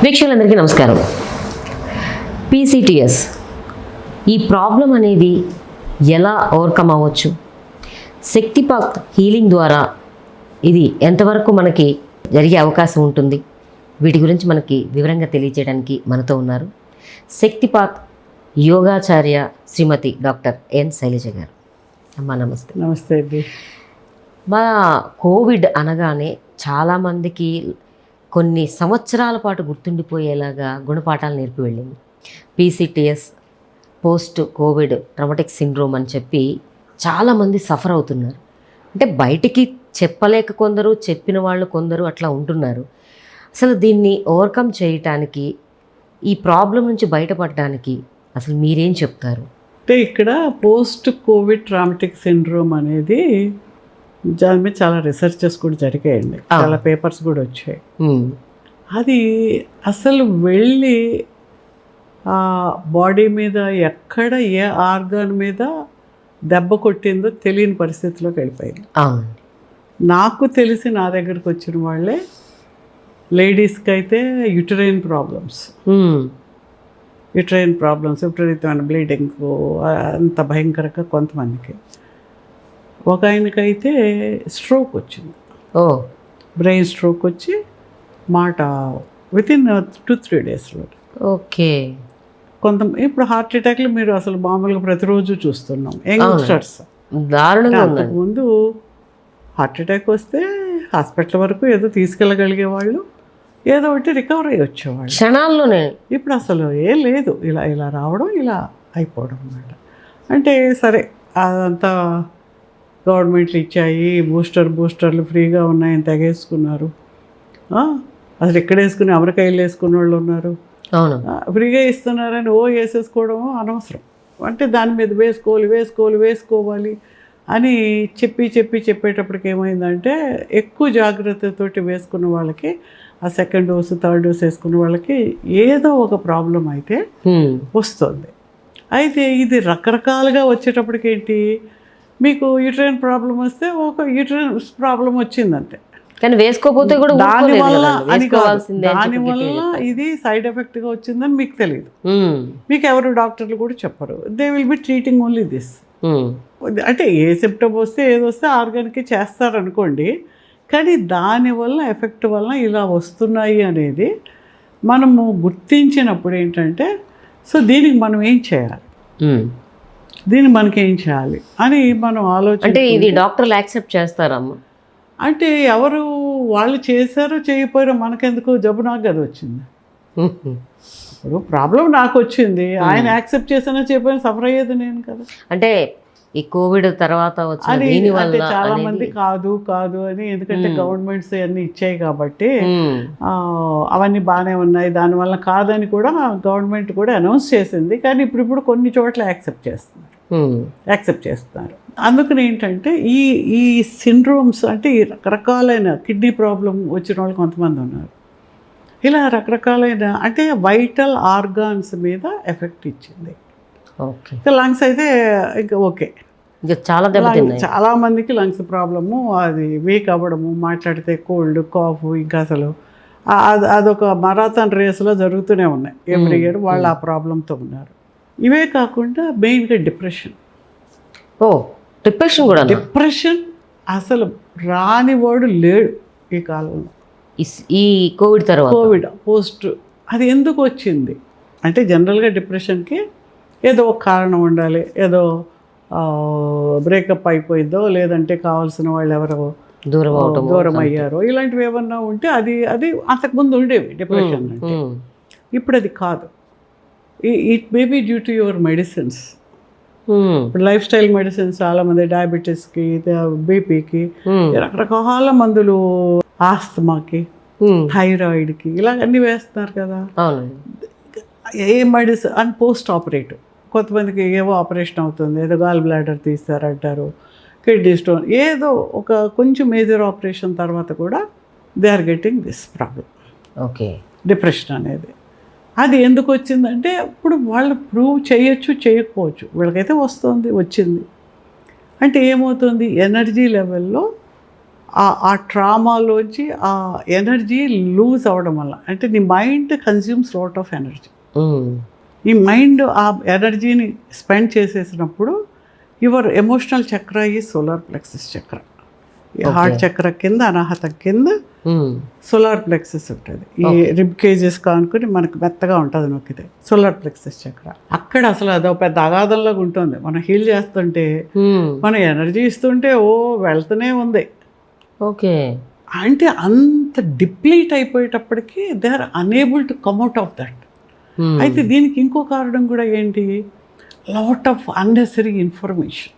వీక్షకులందరికీ నమస్కారం. పీసీటీఎస్ ఈ ప్రాబ్లం అనేది ఎలా ఓవర్కమ్ అవ్వచ్చు, శక్తిపాత్ హీలింగ్ ద్వారా ఇది ఎంతవరకు మనకి జరిగే అవకాశం ఉంటుంది, వీటి గురించి మనకి వివరంగా తెలియజేయడానికి మనతో ఉన్నారు శక్తిపాత్ యోగాచార్య శ్రీమతి డాక్టర్ ఎన్ శైలజ గారు. అమ్మా నమస్తే. నమస్తే అండి. మా కోవిడ్ అనగానే చాలామందికి కొన్ని సంవత్సరాల పాటు గుర్తుండిపోయేలాగా గుణపాఠాలు నేర్పి వెళ్ళింది. పీసీటీఎస్ పోస్ట్ కోవిడ్ ట్రామాటిక్ సిండ్రోమ్ అని చెప్పి చాలామంది సఫర్ అవుతున్నారు. అంటే బయటికి చెప్పలేక కొందరు, చెప్పిన వాళ్ళు కొందరు అట్లా ఉంటున్నారు. అసలు దీన్ని ఓవర్కమ్ చేయటానికి, ఈ ప్రాబ్లం నుంచి బయటపడడానికి అసలు మీరేం చెప్తారు? అంటే ఇక్కడ పోస్ట్ కోవిడ్ ట్రామాటిక్ సిండ్రోమ్ అనేది దాని మీద చాలా రీసెర్చెస్ కూడా జరిగాయండి, చాలా పేపర్స్ కూడా వచ్చాయి. అది అసలు వెళ్ళి బాడీ మీద ఎక్కడ ఏ ఆర్గాన్ మీద దెబ్బ కొట్టిందో తెలియని పరిస్థితిలోకి వెళ్ళిపోయింది. నాకు తెలిసి నా దగ్గరకు వచ్చిన వాళ్ళే లేడీస్కి అయితే యుటరైన్ ప్రాబ్లమ్స్, విపరీతమైన బ్లీడింగ్ అంత భయంకరంగా, కొంతమందికి ఒక ఆయనకైతే స్ట్రోక్ వచ్చింది. బ్రెయిన్ స్ట్రోక్ వచ్చి మాట వితిన్ 2-3 డేస్లో. ఓకే. ఇప్పుడు హార్ట్ అటాక్లు మీరు అసలు మామూలుగా ప్రతిరోజు చూస్తున్నాం. యంగ్స్టర్స్ దారుణంగా ముందు హార్ట్ అటాక్ వస్తే హాస్పిటల్ వరకు ఏదో తీసుకెళ్ళగలిగే వాళ్ళు, ఏదో ఒకటి రికవర్ అయ్యి వచ్చేవాళ్ళు క్షణాల్లోనే. ఇప్పుడు అసలు ఏం లేదు, ఇలా రావడం, ఇలా అయిపోవడం అన్నమాట. అంటే సరే, అదంతా గవర్నమెంట్లు ఇచ్చాయి, బూస్టర్లు ఫ్రీగా ఉన్నాయని తెగేసుకున్నారు. అసలు ఎక్కడ వేసుకుని అమెరికాయలు వేసుకున్న వాళ్ళు ఉన్నారు. అవును, ఫ్రీగా ఇస్తున్నారని వేసేసుకోవడం అనవసరం. అంటే దాని మీద వేసుకోవాలి అని చెప్పేటప్పటికి ఏమైందంటే, ఎక్కువ జాగ్రత్తతోటి వేసుకున్న వాళ్ళకి, ఆ సెకండ్ డోసు, థర్డ్ డోసు వేసుకున్న వాళ్ళకి ఏదో ఒక ప్రాబ్లం అయితే వస్తుంది. అయితే ఇది రకరకాలుగా వచ్చేటప్పటికి ఏంటి, మీకు యూట్రైన్ ప్రాబ్లం వస్తే ఒక యూట్రైన్ ప్రాబ్లం వచ్చిందంటే, కానీ వేసుకోపోతే కూడా దానివల్ల ఇది సైడ్ ఎఫెక్ట్గా వచ్చిందని మీకు తెలియదు. మీకు ఎవరు డాక్టర్లు కూడా చెప్పరు. They will be treating only this. అంటే ఏ సిమ్టమ్ వస్తే ఏదొస్తే ఆర్గాన్కి చేస్తారనుకోండి, కానీ దానివల్ల ఎఫెక్ట్ వల్ల ఇలా వస్తున్నాయి అనేది మనము గుర్తించినప్పుడు ఏంటంటే, సో దీనికి మనం ఏం చేయాలి, మనకేం చేయాలి అని మనం ఆలోచన. అంటే ఇది డాక్టర్లు యాక్సెప్ట్ చేస్తారమ్మా? అంటే ఎవరు వాళ్ళు చేశారో చేయకపోయారో మనకెందుకు, జబ్బు నాకు కదా వచ్చింది. ఇప్పుడు ప్రాబ్లం నాకు వచ్చింది, ఆయన యాక్సెప్ట్ చేసినా చెప్పినా సఫర్ అయ్యేది నేను కదా. అంటే ఈ కోవిడ్ తర్వాత అది చాలా మంది కాదు అని, ఎందుకంటే గవర్నమెంట్స్ అన్నీ ఇచ్చాయి కాబట్టి అవన్నీ బాగానే ఉన్నాయి, దానివల్ల కాదని కూడా గవర్నమెంట్ కూడా అనౌన్స్ చేసింది. కానీ ఇప్పుడు కొన్ని చోట్ల యాక్సెప్ట్ చేస్తున్నారు. అందుకని ఏంటంటే ఈ సిండ్రోమ్స్ అంటే ఈ రకరకాలైన కిడ్నీ ప్రాబ్లం వచ్చిన వాళ్ళు కొంతమంది ఉన్నారు. ఇలా రకరకాలైన అంటే వైటల్ ఆర్గాన్స్ మీద ఎఫెక్ట్ ఇచ్చింది. లంగ్స్ అయితే ఇంకా ఓకే, చాలా మందికి లంగ్స్ ప్రాబ్లము, అది వీక్ అవ్వడము, మాట్లాడితే కోల్డ్, కాఫ్, ఇంకా అసలు అదొక మరాథాన్ రేస్లో జరుగుతూనే ఉన్నాయి ఎవ్రీ ఇయర్. వాళ్ళు ఆ ప్రాబ్లంతో ఉన్నారు. ఇవే కాకుండా మెయిన్గా డిప్రెషన్ అసలు రానివాడు లేడు ఈ కాలంలో. ఈ కోవిడ్ పోస్ట్ అది ఎందుకు వచ్చింది అంటే, జనరల్గా డిప్రెషన్కి ఏదో ఒక కారణం ఉండాలి. ఏదో బ్రేకప్ అయిపోయిందో, లేదంటే కావాల్సిన వాళ్ళు ఎవరో దూరం అయ్యారో, ఇలాంటివి ఏమన్నా ఉంటే అది అంతకుముందు ఉండేవి డిప్రెషన్ అంటే. ఇప్పుడు అది కాదు. It may be due to your medicines. ఇప్పుడు లైఫ్ స్టైల్ మెడిసిన్స్ చాలామంది డయాబెటీస్కి, బీపీకి రకరకాల మందులు, ఆస్తమాకి, థైరాయిడ్కి ఇలాగన్నీ వేస్తున్నారు కదా. ఏ మెడిసిన్ అండ్ పోస్ట్ ఆపరేటివ్, కొంతమందికి ఏవో ఆపరేషన్ అవుతుంది, ఏదో గాల్ బ్లాడర్ తీస్తారంటారు, కిడ్నీ స్టోన్, ఏదో ఒక కొంచెం మేజర్ ఆపరేషన్ తర్వాత కూడా they are getting this problem. Depression అనేది అది ఎందుకు వచ్చిందంటే, ఇప్పుడు వాళ్ళు ప్రూవ్ చేయకపోవచ్చు, వీళ్ళకైతే వచ్చింది. అంటే ఏమవుతుంది, ఎనర్జీ లెవెల్లో ఆ ట్రామాలోంచి ఆ ఎనర్జీ లూజ్ అవ్వడం వల్ల, అంటే నీ mind consumes lot of energy. ఈ మైండ్ ఆ ఎనర్జీని స్పెండ్ చేసేసినప్పుడు యువర్ ఎమోషనల్ చక్ర ఈ సోలార్ ప్లెక్సస్ చక్ర. ఈ హార్ట్ చక్ర కింద అనాహత కింద సోలార్ ప్లెక్సస్ ఉంటుంది. ఈ రిబ్ కేజెస్ కానుకొని మనకు మెత్తగా ఉంటుంది నొక్కితే సోలార్ ప్లెక్సస్ చక్ర. అక్కడ అసలు అదో పెద్ద అగాధంలాగా ఉంటుంది. మనం హీల్ చేస్తుంటే మనం ఎనర్జీ ఇస్తుంటే వెళ్తూనే ఉంది. ఓకే, అంటే అంత డిప్లీట్ అయిపోయేటప్పటికి they are unable to come out of that. అయితే దీనికి ఇంకో కారణం కూడా ఏంటి, లాట్ ఆఫ్ అన్నెసరీ ఇన్ఫర్మేషన్.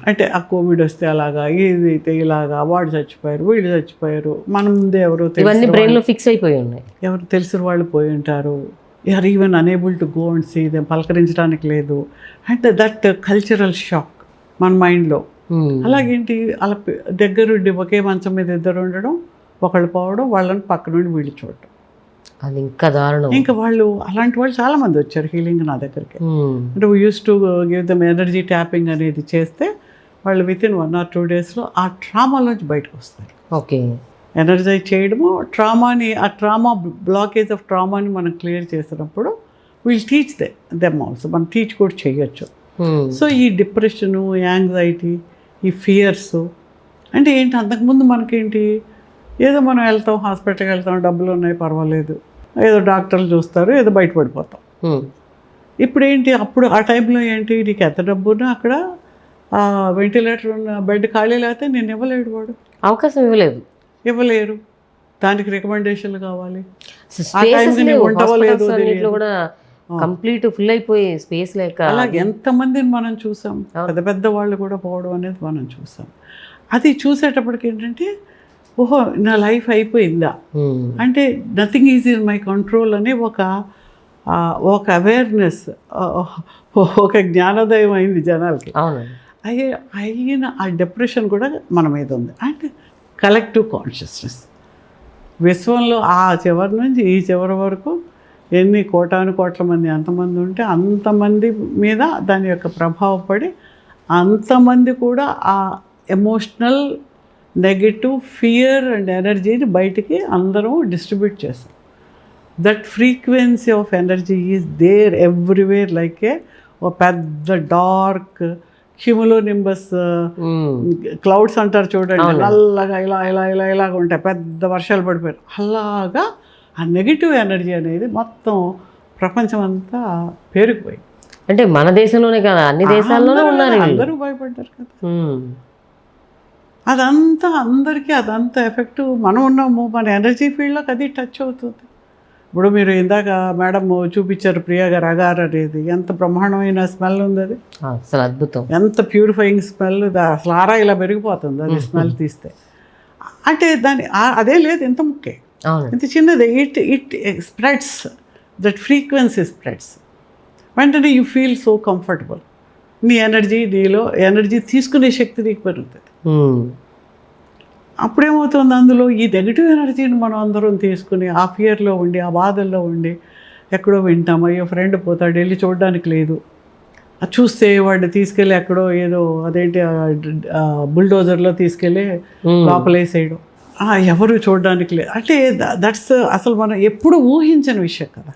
అంటే ఆ కోవిడ్ వస్తే అలాగా, ఏదైతే ఇలాగా, వాడు చచ్చిపోయారు, వీళ్ళు చచ్చిపోయారు, మన ముందే ఎవరో బ్రెయిన్లో ఫిక్స్ అయిపోయి ఉన్నాయి, ఎవరు తెలిసిన వాళ్ళు పోయి ఉంటారు, are even unable to go and see them, పలకరించడానికి లేదు. అంటే దట్ కల్చరల్ షాక్ మన మైండ్లో. అలాగేంటి, అలా దగ్గరుండి ఒకే మంచం మీద ఇద్దరు ఉండడం, ఒకళ్ళు పోవడం, వాళ్ళని పక్క నుండి వీళ్ళు చూడటం, అది ఇంకా దారుణం. ఇంకా వాళ్ళు అలాంటి వాళ్ళు చాలామంది వచ్చారు హీలింగ్ నా దగ్గరికి. అంటే we use to give them energy tapping అనేది చేస్తే వాళ్ళు వితిన్ 1 or 2 daysలో ఆ ట్రామాలోంచి బయటకు వస్తారు. ఓకే, ఎనర్జైజ్ చేయడము, ట్రామాని, ఆ ట్రామా బ్లాకేజ్ ఆఫ్ ట్రామాని మనం క్లియర్ చేసినప్పుడు వీల్ టీచ్ దెమ్ ఆల్సో. మనం టీచ్ కూడా చేయొచ్చు. సో ఈ డిప్రెషను, యాంగ్జైటీ, ఈ ఫియర్స్ అంటే ఏంటి, అంతకుముందు మనకేంటి, ఏదో మనం వెళ్తాం, హాస్పిటల్కి వెళ్తాం, డబ్బులు ఉన్నాయి, పర్వాలేదు, ఏదో డాక్టర్లు చూస్తారు, ఏదో బయటపడిపోతాం. ఇప్పుడు ఏంటి, అప్పుడు ఆ టైంలో ఏంటి, నీకు ఎంత డబ్బు ఉన్నా అక్కడ వెంటిలేటర్ ఉన్న బెడ్ ఖాళీ లేకపోతే నేను ఇవ్వలేడు, వాడు అవకాశం ఇవ్వలేరు. దానికి రికమెండేషన్లు కావాలి. కంప్లీట్ ఫుల్ అయిపోయి స్పేస్ లేక అలా ఎంతమందిని మనం చూసాం, పెద్ద పెద్ద వాళ్ళు కూడా పోవడం అనేది మనం చూసాం. అది చూసేటప్పటికి ఏంటంటే, ఓహో నా లైఫ్ అయిపోయిందా, అంటే nothing is in my control అనే ఒక అవేర్నెస్, ఒక జ్ఞానోదయం అయింది జనాలకి. అయిన ఆ డిప్రెషన్ కూడా మన మీద ఉంది. అంటే కలెక్టివ్ కాన్షియస్నెస్ విశ్వంలో ఆ చివరి నుంచి ఈ చివరి వరకు ఎన్ని కోట్ల మంది అంతమంది ఉంటే అంతమంది మీద దాని యొక్క ప్రభావం పడి అంతమంది కూడా ఆ ఎమోషనల్ నెగటివ్ ఫియర్ అండ్ ఎనర్జీని బయటికి అందరం డిస్ట్రిబ్యూట్ చేస్తాం. That frequency of energy is there everywhere. Like ఓ పెద్ద డార్క్ క్యూములోనింబస్ క్లౌడ్స్ అంటారు చూడండి, నల్లగా ఇలా ఇలా ఇలా ఇలాగ ఉంటాయి, పెద్ద వర్షాలు పడిపోయారు. అలాగా ఆ నెగిటివ్ ఎనర్జీ అనేది మొత్తం ప్రపంచం అంతా పేరుకుపోయి, అంటే మన దేశంలోనే కదా అన్ని దేశాల్లోనే ఉన్నారు, అందరూ భయపడ్డారు కదా. అదంతా అందరికీ అదంతా ఎఫెక్ట్. మనం ఉన్నాము, మన ఎనర్జీ ఫీల్డ్లోకి అది టచ్ అవుతుంది. ఇప్పుడు మీరు ఇందాక మేడం చూపించారు ప్రియా గారు అగార్ అనేది, ఎంత బ్రహ్మాండమైన స్మెల్ ఉంది, అది అసలు అద్భుతం, ఎంత ప్యూరిఫైయింగ్ స్మెల్. అసలు ఆరా ఇలా పెరిగిపోతుంది అది స్మెల్ తీస్తే. అంటే దాని అదే లేదు, ఇంత ముక్కే, ఇంత చిన్నది. It spreads, that frequency spreads. వెంటనే యూ ఫీల్ సో కంఫర్టబుల్. నీ ఎనర్జీ, నీలో ఎనర్జీ తీసుకునే శక్తి నీకు పెరుగుతుంది. అప్పుడేమవుతుంది, అందులో ఈ నెగిటివ్ ఎనర్జీని మనం అందరం తీసుకుని ఆ ఫియర్లో ఉండి, ఆ బాధల్లో ఉండి, ఎక్కడో వింటాం, అయ్యో ఫ్రెండ్ పోతాడు, వెళ్ళి చూడడానికి లేదు, అది చూస్తే వాడిని తీసుకెళ్ళి ఎక్కడో ఏదో అదేంటి బుల్డోజర్లో తీసుకెళ్ళి లోపలేసేయడం, ఎవరు చూడడానికి లేదు. అంటే దట్స్ అసలు మనం ఎప్పుడు ఊహించని విషయం కదా.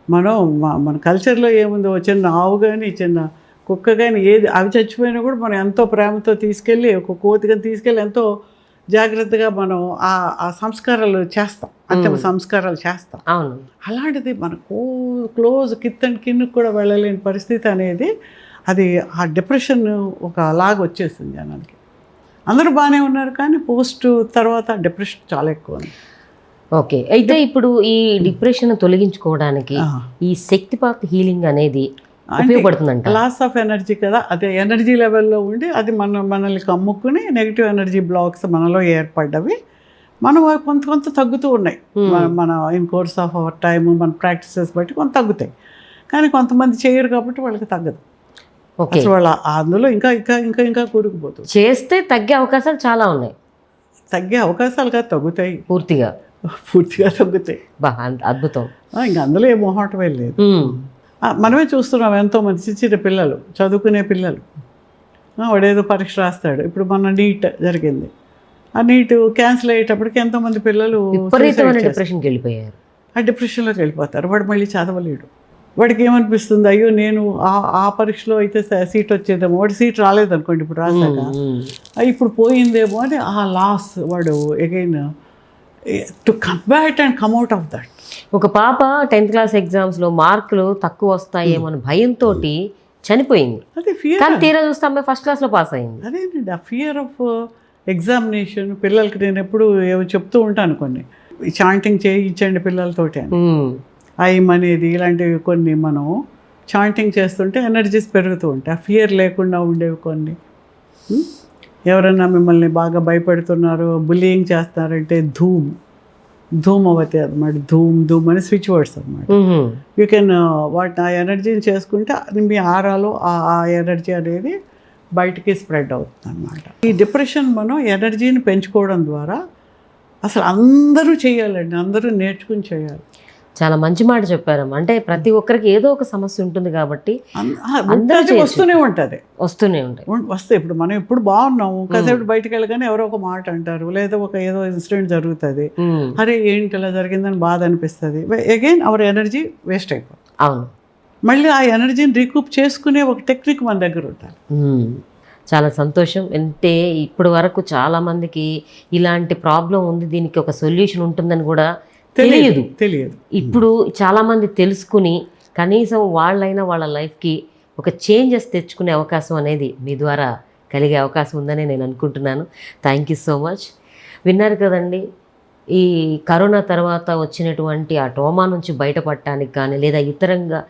మనం మన కల్చర్లో ఏముందో, చిన్న ఆవు కానీ చిన్న కుక్క కానీ ఏది అవి చచ్చిపోయినా కూడా మనం ఎంతో ప్రేమతో తీసుకెళ్ళి, ఒక కోతిగా తీసుకెళ్ళి ఎంతో జాగ్రత్తగా మనం ఆ సంస్కారాలు చేస్తాం, అంతిమ సంస్కారాలు చేస్తాం. అలాంటిది మనకు క్లోజ్ కిత్ అండ్ కిన్కి కూడా వెళ్ళలేని పరిస్థితి అనేది, అది ఆ డిప్రెషన్ ఒక లాగా వచ్చేస్తుంది జనానికి. అందరూ బాగానే ఉన్నారు కానీ పోస్ట్ తర్వాత డిప్రెషన్ చాలా ఎక్కువ ఉంది. ఓకే, అయితే ఇప్పుడు ఈ డిప్రెషన్ తొలగించుకోవడానికి ఈ శక్తిపాత్ హీలింగ్ అనేది ఉపయోగపడుతుందంట. లాస్ ఆఫ్ ఎనర్జీ కదా, అదే ఎనర్జీ లెవెల్లో ఉండి అది మనల్ని కమ్ముకుని నెగిటివ్ ఎనర్జీ బ్లాక్స్ మనలో ఏర్పడ్డవి మనం కొంత తగ్గుతూ ఉన్నాయి. మన in course of our time మన ప్రాక్టీసెస్ బట్టి కొంత తగ్గుతాయి. కానీ కొంతమంది చేయరు కాబట్టి వాళ్ళకి తగ్గదు. అసలు వాళ్ళ అందులో ఇంకా ఇంకా ఇంకా ఇంకా కూరుకుపోతుంది. చేస్తే తగ్గే అవకాశాలు చాలా ఉన్నాయి. తగ్గే అవకాశాలు కాదు, తగ్గుతాయి, పూర్తిగా తగ్గుతాయి. అద్భుతం. ఇంకా అందులో ఏ మొహాటమే లేదు. మనమే చూస్తున్నాం, ఎంతోమంది చిన్న పిల్లలు, చదువుకునే పిల్లలు, వాడేదో పరీక్ష రాస్తాడు. ఇప్పుడు మన నీట్ జరిగింది, ఆ నీట్ క్యాన్సిల్ అయ్యేటప్పటికి ఎంతోమంది పిల్లలు విపరీతమైన డిప్రెషన్కి వెళ్ళిపోయారు. ఆ డిప్రెషన్లోకి వెళ్ళిపోతారు. వాడు మళ్ళీ చదవలేడు. వాడికి ఏమనిపిస్తుంది, అయ్యో నేను ఆ పరీక్షలో అయితే సీట్ వచ్చేదేమో, వాడి సీట్ రాలేదనుకోండి ఇప్పుడు రాశాక, ఇప్పుడు పోయిందేమో అని ఆ లాస్ వాడు again to come back and come out of that. ఒక పాప 10th క్లాస్ ఎగ్జామ్స్లో మార్కులు తక్కువ వస్తాయేమో అని భయంతో చనిపోయింది. అదే ఫియర్. కానీ తీరా చూస్తే అమ్మాయి ఫస్ట్ క్లాస్లో పాస్ అయింది. అదేనండి ఆ ఫియర్ ఆఫ్ ఎగ్జామినేషన్. పిల్లలకి నేను ఎప్పుడు ఏమో చెప్తూ ఉంటాను, కొన్ని చాంటింగ్ చేయించండి పిల్లలతోటి అని. ఐమ్ అనేది ఇలాంటివి కొన్ని మనం చాంటింగ్ చేస్తుంటే ఎనర్జీస్ పెరుగుతూ ఉంటాయి. ఆ ఫియర్ లేకుండా ఉండేవి కొన్ని. ఎవరైనా మిమ్మల్ని బాగా భయపెడుతున్నారు, బుల్లింగ్ చేస్తున్నారంటే ధూమ్ అవతే అనమాట. ధూమ్ అని స్విచ్ వర్డ్స్ అనమాట. యూ కెన్ వాటి ఆ ఎనర్జీని చేసుకుంటే మీ ఆరాలో ఆ ఎనర్జీ అనేది బయటికి స్ప్రెడ్ అవుతుంది అనమాట. ఈ డిప్రెషన్ మనం ఎనర్జీని పెంచుకోవడం ద్వారా అసలు అందరూ చేయాలండి, అందరూ నేర్చుకుని చేయాలి. చాలా మంచి మాట చెప్పారమ్మా. అంటే ప్రతి ఒక్కరికి ఏదో ఒక సమస్య ఉంటుంది కాబట్టి వస్తూనే ఉంటుంది. వస్తే ఇప్పుడు మనం ఎప్పుడు బాగున్నాము, కాసేపు బయటకు వెళ్ళగానే ఎవరో ఒక మాట అంటారు, లేదా ఏదో ఇన్సిడెంట్ జరుగుతుంది, అరే ఏంటి ఇలా జరిగిందని బాధ అనిపిస్తుంది. అగైన్ అవర్ ఎనర్జీ వేస్ట్ అయిపోతుంది. అవును. మళ్ళీ ఆ ఎనర్జీని రికూప్ చేసుకునే ఒక టెక్నిక్ మన దగ్గర ఉంటుంది. చాలా సంతోషం. అంటే ఇప్పటి వరకు చాలామందికి ఇలాంటి ప్రాబ్లం ఉంది, దీనికి ఒక సొల్యూషన్ ఉంటుందని కూడా తెలియదు. ఇప్పుడు చాలామంది తెలుసుకుని కనీసం వాళ్ళైనా వాళ్ళ లైఫ్కి ఒక చేంజెస్ తెచ్చుకునే అవకాశం అనేది మీ ద్వారా కలిగే అవకాశం ఉందని నేను అనుకుంటున్నాను. Thank you so much. విన్నారు కదండి, ఈ కరోనా తర్వాత వచ్చినటువంటి ఆ ట్రోమా నుంచి బయటపడటానికి కానీ, లేదా ఇతరంగా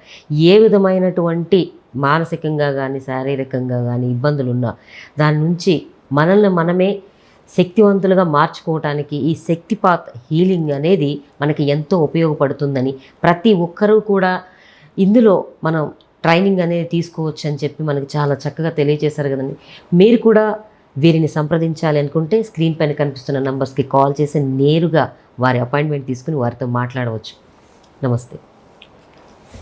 ఏ విధమైనటువంటి మానసికంగా కానీ శారీరకంగా కానీ ఇబ్బందులు ఉన్నా దాని నుంచి మనల్ని మనమే శక్తివంతులుగా మార్చుకోవటానికి ఈ శక్తిపాత్ హీలింగ్ అనేది మనకి ఎంతో ఉపయోగపడుతుందని, ప్రతి ఒక్కరూ కూడా ఇందులో మనం ట్రైనింగ్ అనేది తీసుకోవచ్చు అని చెప్పి మనకి చాలా చక్కగా తెలియజేశారు కదండి. మీరు కూడా వీరిని సంప్రదించాలి అనుకుంటే స్క్రీన్ పైన కనిపిస్తున్న నంబర్స్కి కాల్ చేసి నేరుగా వారి అపాయింట్మెంట్ తీసుకుని వారితో మాట్లాడవచ్చు. నమస్తే.